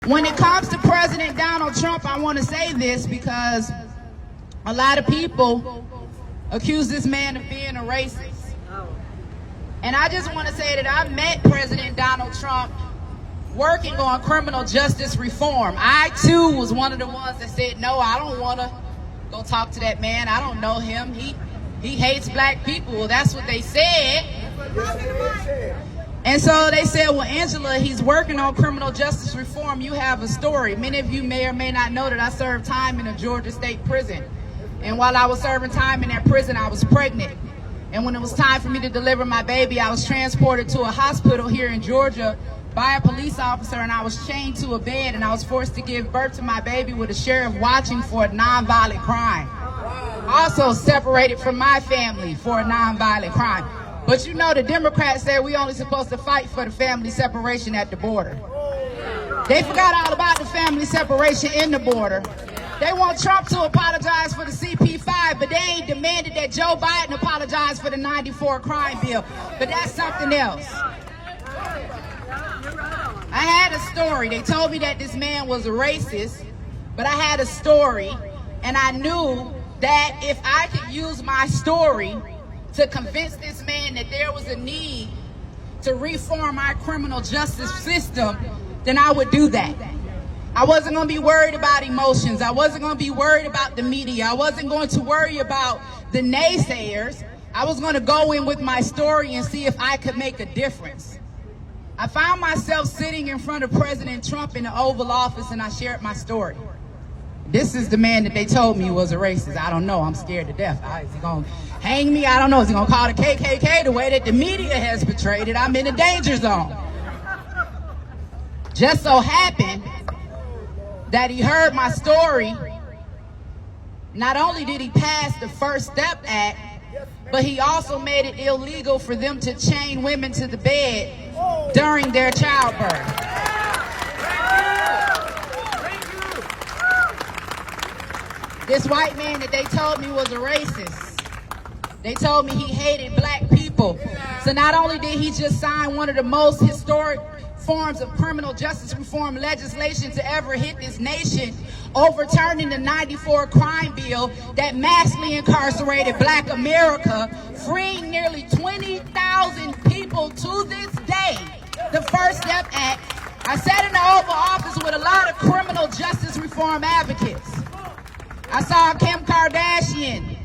When it comes to President Donald Trump, I want to say this because a lot of people accuse this man of being a racist. And I just want to say that I met President Donald Trump working on criminal justice reform. I too was one of the ones that said, no, I don't want to go talk to that man. I don't know him. He hates black people. Well, that's what they said. And so they said, well, Angela, he's working on criminal justice reform. You have a story. Many of you may or may not know that I served time in a Georgia state prison. And while I was serving time in that prison, I was pregnant. And when it was time for me to deliver my baby, I was transported to a hospital here in Georgia by a police officer, and I was chained to a bed, and I was forced to give birth to my baby with a sheriff watching for a nonviolent crime. Also separated from my family for a nonviolent crime. But you know, the Democrats said we only supposed to fight for the family separation at the border. They forgot all about the family separation in the border. They want Trump to apologize for the CP5, but they ain't demanded that Joe Biden apologize for the '94 crime bill. But that's something else. I had a story. They told me that this man was a racist, but I had a story, and I knew that if I could use my story to convince this man that there was a need to reform our criminal justice system, then I would do that. I wasn't going to be worried about emotions. I wasn't going to be worried about the media. I wasn't going to worry about the naysayers. I was going to go in with my story and see if I could make a difference. I found myself sitting in front of President Trump in the Oval Office, and I shared my story. This is the man that they told me was a racist. I don't know. I'm scared to death. Is he going to hang me? I don't know. Is he going to call the KKK the way that the media has portrayed it? I'm in the danger zone. Just so happened that he heard my story. Not only did he pass the First Step Act, but he also made it illegal for them to chain women to the bed during their childbirth. This white man that they told me was a racist, they told me he hated black people. So not only did he just sign one of the most historic forms of criminal justice reform legislation to ever hit this nation, overturning the '94 crime bill that massively incarcerated black America, freeing nearly 20,000 people to this day. The First Step Act. I sat in the Oval Office with a lot of criminal justice reform advocates. I saw Kim Kardashian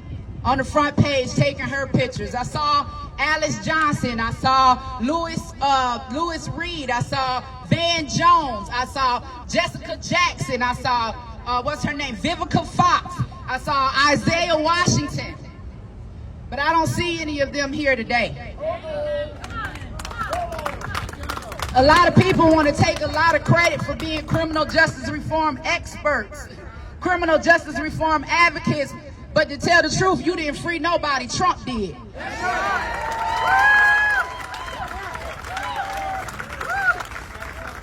on the front page taking her pictures. I saw Alice Johnson. I saw Louis Reed. I saw Van Jones. I saw Jessica Jackson. I saw, what's her name? Vivica Fox. I saw Isaiah Washington. But I don't see any of them here today. A lot of people want to take a lot of credit for being criminal justice reform experts, criminal justice reform advocates, but to tell the truth, you didn't free nobody. Trump did.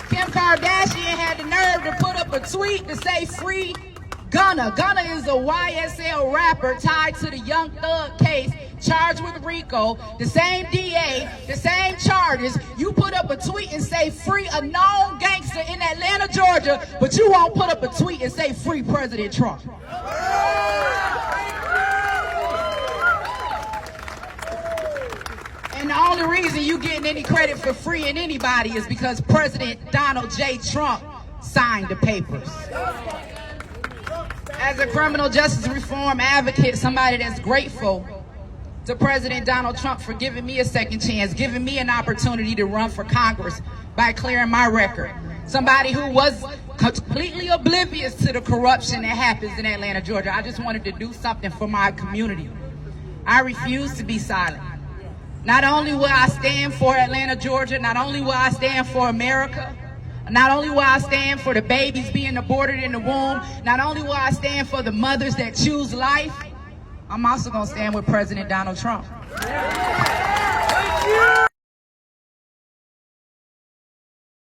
Kim Kardashian had the nerve to put up a tweet to say free Gunna. Gunna is a YSL rapper tied to the Young Thug case, charged with RICO, the same DA, the same charges. You put up a tweet and say free a known gangster in Atlanta, Georgia, but you won't put up a tweet and say free President Trump. And the only reason you getting any credit for freeing anybody is because President Donald J. Trump signed the papers. As a criminal justice reform advocate, somebody that's grateful to President Donald Trump for giving me a second chance, giving me an opportunity to run for Congress by clearing my record. Somebody who was completely oblivious to the corruption that happens in Atlanta, Georgia. I just wanted to do something for my community. I refuse to be silent. Not only will I stand for Atlanta, Georgia, not only will I stand for America, not only will I stand for the babies being aborted in the womb, not only will I stand for the mothers that choose life, I'm also going to stand with President Donald Trump.